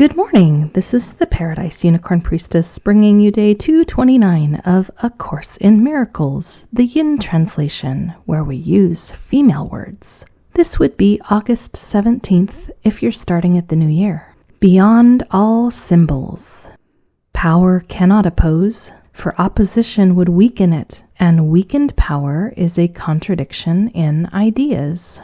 Good morning. This is the Paradise Unicorn Priestess bringing you day 229 of A Course in Miracles, the Yin translation, where we use female words. This would be August 17th if you're starting at the new year. Beyond all symbols. Power cannot oppose, for opposition would weaken it, and weakened power is a contradiction in ideas.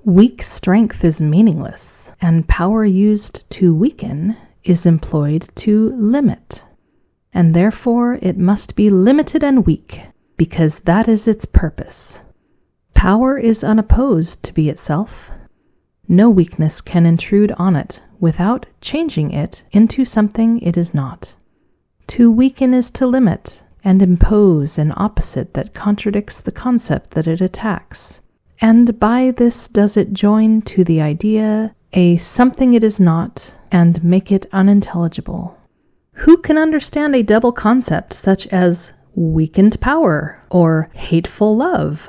Weak strength is meaningless, and power used to weaken is employed to limit. And therefore it must be limited and weak, because that is its purpose. Power is unopposed to be itself. No weakness can intrude on it without changing it into something it is not. To weaken is to limit and impose an opposite that contradicts the concept that it attacks. And by this does it join to the idea a something it is not, and make it unintelligible. Who can understand a double concept such as weakened power or hateful love?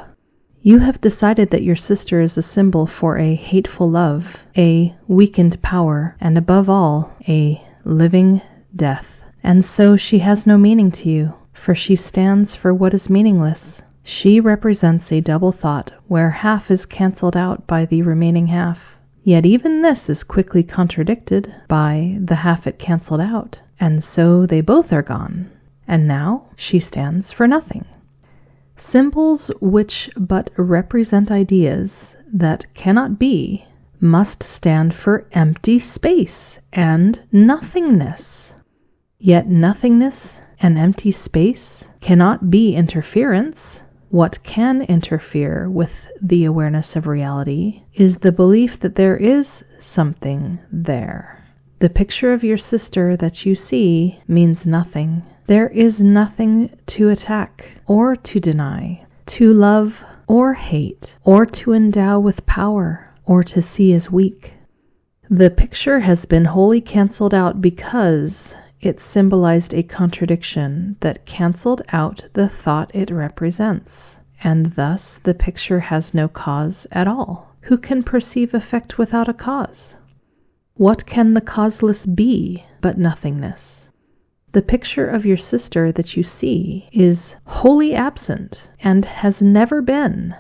You have decided that your sister is a symbol for a hateful love, a weakened power, and above all, a living death. And so she has no meaning to you, for she stands for what is meaningless. She represents a double thought where half is cancelled out by the remaining half. Yet even this is quickly contradicted by the half it cancelled out, and so they both are gone. And now she stands for nothing. Symbols which but represent ideas that cannot be must stand for empty space and nothingness. Yet nothingness and empty space cannot be interference. What can interfere with the awareness of reality is the belief that there is something there. The picture of your sister that you see means nothing. There is nothing to attack or to deny, to love or hate, or to endow with power, or to see as weak. The picture has been wholly cancelled out because it symbolized a contradiction that cancelled out the thought it represents, and thus the picture has no cause at all. Who can perceive effect without a cause? What can the causeless be but nothingness? The picture of your sister that you see is wholly absent and has never been.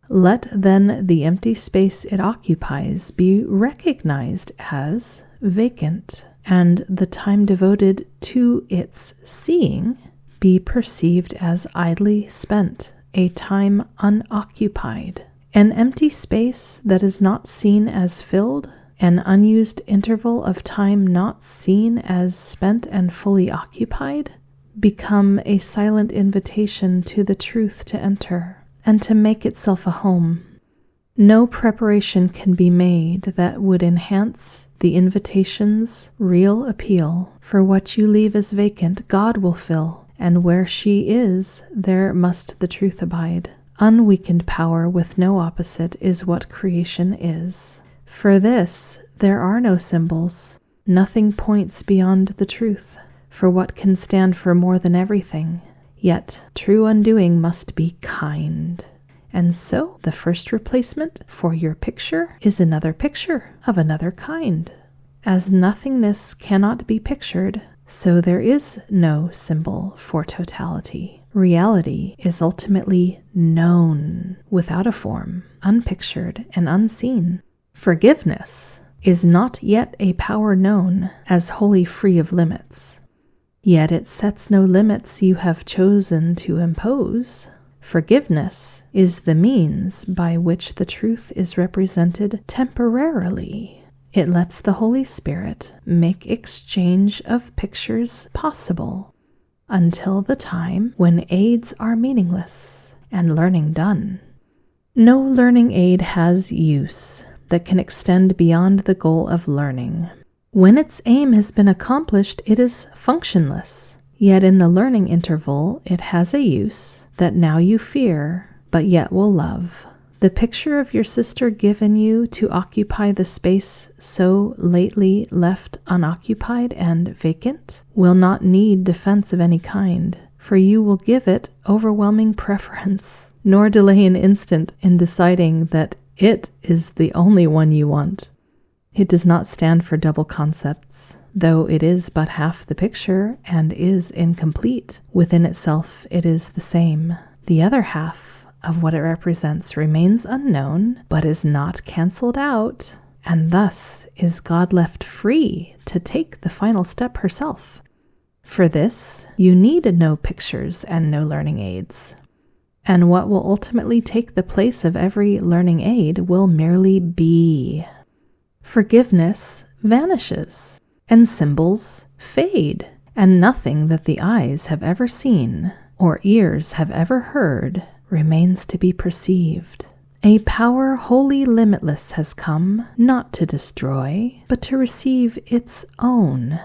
Let then the empty space it occupies be recognized as vacant, and the time devoted to its seeing be perceived as idly spent, a time unoccupied. An empty space that is not seen as filled, an unused interval of time not seen as spent and fully occupied, become a silent invitation to the truth to enter, and to make itself a home. No preparation can be made that would enhance the invitation's real appeal, for what you leave as vacant God will fill, and where she is, there must the truth abide. Unweakened power with no opposite is what creation is. For this there are no symbols. Nothing points beyond the truth, for what can stand for more than everything. Yet true undoing must be kind. And so the first replacement for your picture is another picture of another kind. As nothingness cannot be pictured, so there is no symbol for totality. Reality is ultimately known without a form, unpictured and unseen. Forgiveness is not yet a power known as wholly free of limits. Yet it sets no limits you have chosen to impose. Forgiveness is the means by which the truth is represented temporarily. It lets the Holy Spirit make exchange of pictures possible until the time when aids are meaningless and learning done. No learning aid has use that can extend beyond the goal of learning. When its aim has been accomplished, it is functionless. Yet in the learning interval, it has a use that now you fear, but yet will love. The picture of your sister given you to occupy the space so lately left unoccupied and vacant will not need defense of any kind, for you will give it overwhelming preference, nor delay an instant in deciding that it is the only one you want. It does not stand for double concepts, though it is but half the picture and is incomplete. Within itself, it is the same. The other half of what it represents remains unknown, but is not cancelled out, and thus is God left free to take the final step herself. For this, you need no pictures and no learning aids. And what will ultimately take the place of every learning aid will merely be. Forgiveness vanishes, and symbols fade, and nothing that the eyes have ever seen or ears have ever heard remains to be perceived. A power wholly limitless has come, not to destroy, but to receive its own.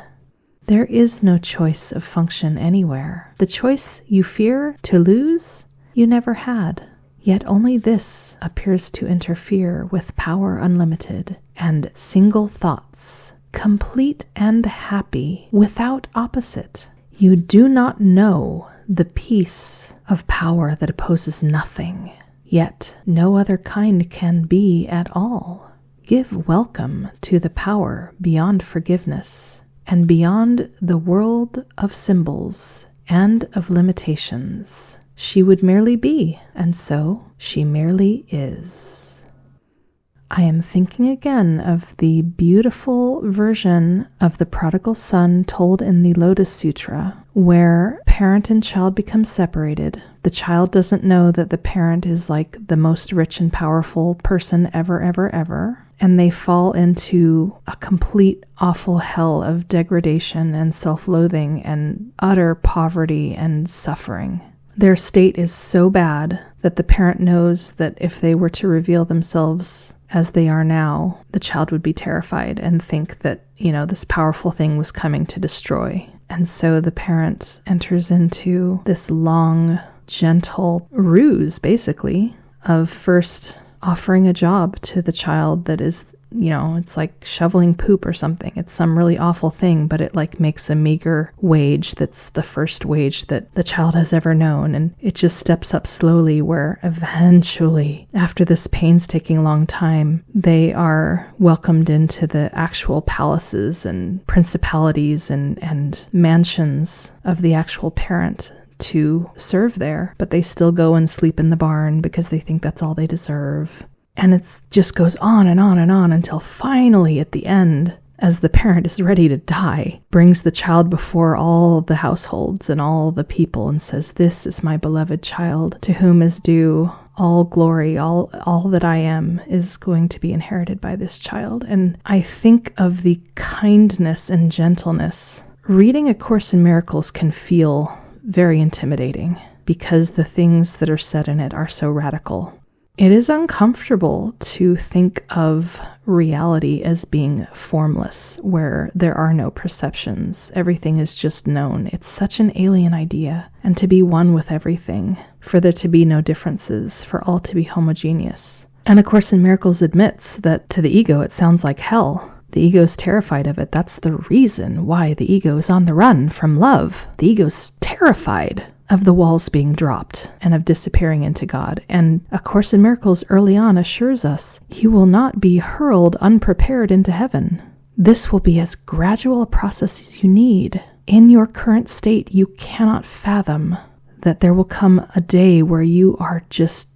There is no choice of function anywhere. The choice you fear to lose, you never had. Yet only this appears to interfere with power unlimited and single thoughts, complete and happy, without opposite. You do not know the peace of power that opposes nothing, yet no other kind can be at all. Give welcome to the power beyond forgiveness and beyond the world of symbols and of limitations. She would merely be, and so she merely is. I am thinking again of the beautiful version of the prodigal son told in the Lotus Sutra, where parent and child become separated. The child doesn't know that the parent is like the most rich and powerful person ever, and they fall into a complete awful hell of degradation and self-loathing and utter poverty and suffering. Their state is so bad that the parent knows that if they were to reveal themselves as they are now, the child would be terrified and think that, this powerful thing was coming to destroy. And so the parent enters into this long, gentle ruse, basically, of first offering a job to the child that is, it's like shoveling poop or something. It's some really awful thing, but it makes a meager wage that's the first wage that the child has ever known. And it just steps up slowly where eventually, after this painstaking long time, they are welcomed into the actual palaces and principalities and mansions of the actual parent to serve there, but they still go and sleep in the barn because they think that's all they deserve. And it just goes on and on and on until finally at the end, as the parent is ready to die, brings the child before all the households and all the people and says, "This is my beloved child, to whom is due all glory, all that I am is going to be inherited by this child." And I think of the kindness and gentleness. Reading A Course in Miracles can feel very intimidating because the things that are said in it are so radical. It is uncomfortable to think of reality as being formless, where there are no perceptions. Everything is just known. It's such an alien idea. And to be one with everything, for there to be no differences, for all to be homogeneous. And A Course in Miracles admits that to the ego it sounds like hell. The ego's terrified of it. That's the reason why the ego is on the run from love. The ego's terrified of the walls being dropped and of disappearing into God. And A Course in Miracles early on assures us, you will not be hurled unprepared into heaven. This will be as gradual a process as you need. In your current state, you cannot fathom that there will come a day where you are just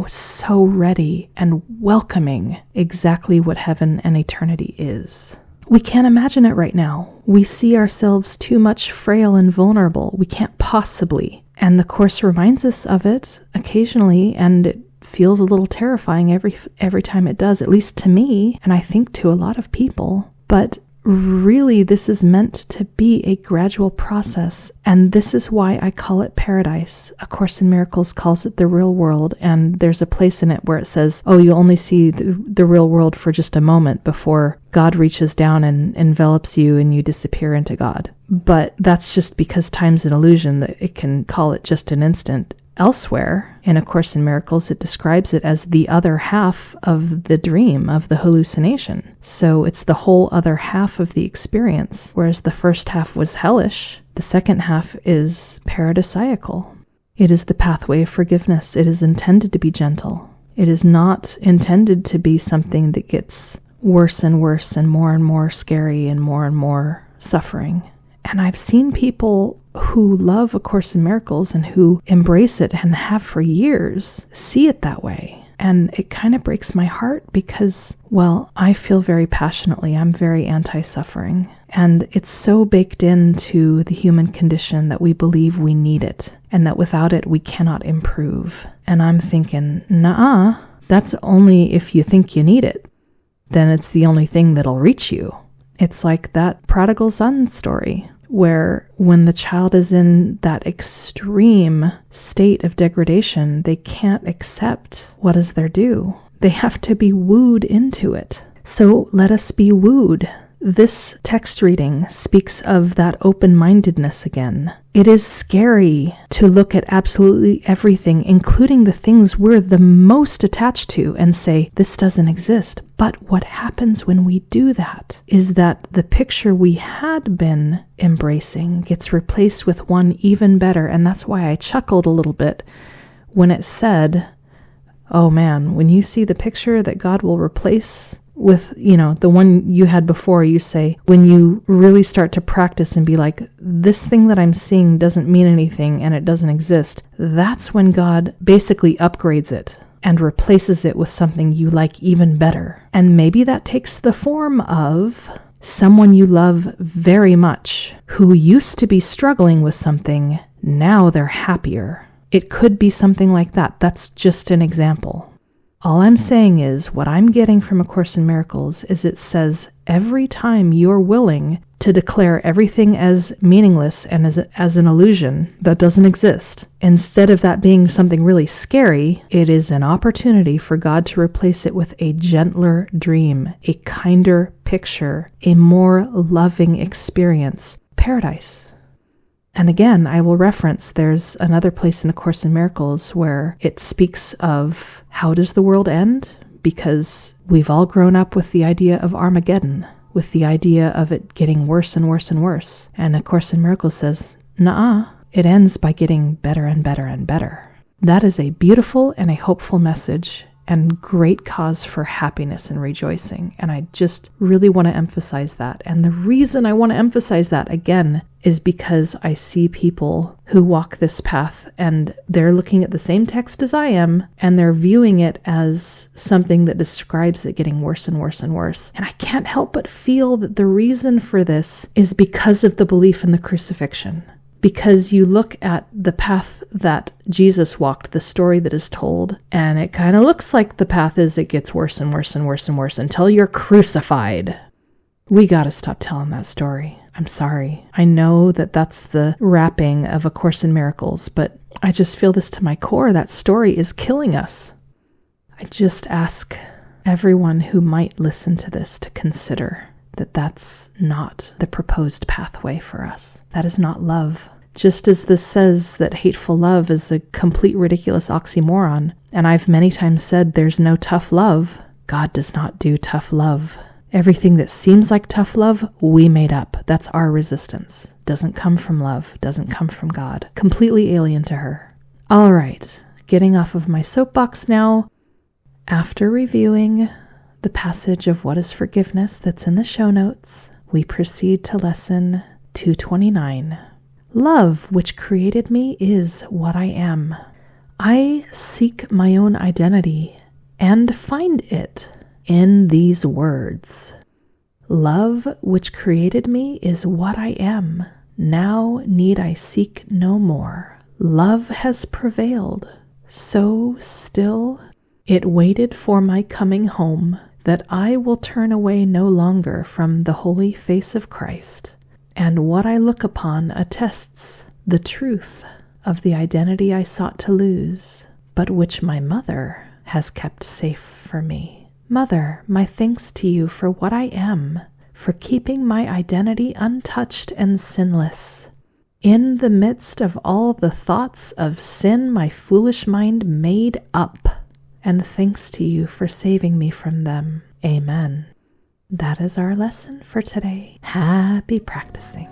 so ready and welcoming exactly what heaven and eternity is. We can't imagine it right now. We see ourselves too much frail and vulnerable. We can't possibly. And the Course reminds us of it occasionally, and it feels a little terrifying every time it does, at least to me, and I think to a lot of people. But really, this is meant to be a gradual process, and this is why I call it paradise. A Course in Miracles calls it the real world, and there's a place in it where it says, you only see the real world for just a moment before God reaches down and envelops you and you disappear into God. But that's just because time's an illusion, that it can call it just an instant. Elsewhere, in A Course in Miracles, it describes it as the other half of the dream, of the hallucination. So it's the whole other half of the experience, whereas the first half was hellish. The second half is paradisiacal. It is the pathway of forgiveness. It is intended to be gentle. It is not intended to be something that gets worse and worse and more scary and more suffering. And I've seen people who love A Course in Miracles and who embrace it and have for years see it that way. And it kind of breaks my heart because, well, I feel very passionately. I'm very anti-suffering. And it's so baked into the human condition that we believe we need it and that without it, we cannot improve. And I'm thinking, nah, that's only if you think you need it. Then it's the only thing that'll reach you. It's like that prodigal son story, where when the child is in that extreme state of degradation, they can't accept what is their due. They have to be wooed into it. So let us be wooed. This text reading speaks of that open-mindedness again. It is scary to look at absolutely everything, including the things we're the most attached to, and say, this doesn't exist. But what happens when we do that is that the picture we had been embracing gets replaced with one even better. And that's why I chuckled a little bit when it said, oh man, when you see the picture that God will replace with, the one you had before, you say, when you really start to practice and be like, this thing that I'm seeing doesn't mean anything and it doesn't exist, that's when God basically upgrades it and replaces it with something you like even better. And maybe that takes the form of someone you love very much who used to be struggling with something, now they're happier. It could be something like that. That's just an example. All I'm saying is what I'm getting from A Course in Miracles is it says every time you're willing to declare everything as meaningless and as an illusion that doesn't exist, instead of that being something really scary, it is an opportunity for God to replace it with a gentler dream, a kinder picture, a more loving experience, paradise. And again, I will reference, there's another place in A Course in Miracles where it speaks of how does the world end? Because we've all grown up with the idea of Armageddon, with the idea of it getting worse and worse and worse. And A Course in Miracles says, nuh-uh, it ends by getting better and better and better. That is a beautiful and a hopeful message and great cause for happiness and rejoicing. And I just really want to emphasize that. And the reason I want to emphasize that again is because I see people who walk this path and they're looking at the same text as I am and they're viewing it as something that describes it getting worse and worse and worse. And I can't help but feel that the reason for this is because of the belief in the crucifixion. Because you look at the path that Jesus walked, the story that is told, and it kind of looks like the path is it gets worse and worse and worse and worse until you're crucified. We gotta stop telling that story. I'm sorry. I know that that's the wrapping of A Course in Miracles, but I just feel this to my core. That story is killing us. I just ask everyone who might listen to this to consider that that's not the proposed pathway for us. That is not love. Just as this says that hateful love is a complete ridiculous oxymoron, and I've many times said there's no tough love, God does not do tough love. Everything that seems like tough love, we made up. That's our resistance. Doesn't come from love, doesn't come from God. Completely alien to her. All right, getting off of my soapbox now. After reviewing the passage of What is Forgiveness that's in the show notes, we proceed to lesson 229. Love, which created me, is what I am. I seek my own identity and find it in these words. Love, which created me, is what I am. Now need I seek no more. Love has prevailed. So still, it waited for my coming home, that I will turn away no longer from the holy face of Christ. And what I look upon attests the truth of the identity I sought to lose, but which my mother has kept safe for me. Mother, my thanks to you for what I am, for keeping my identity untouched and sinless. In the midst of all the thoughts of sin my foolish mind made up, and thanks to you for saving me from them. Amen. That is our lesson for today. Happy practicing.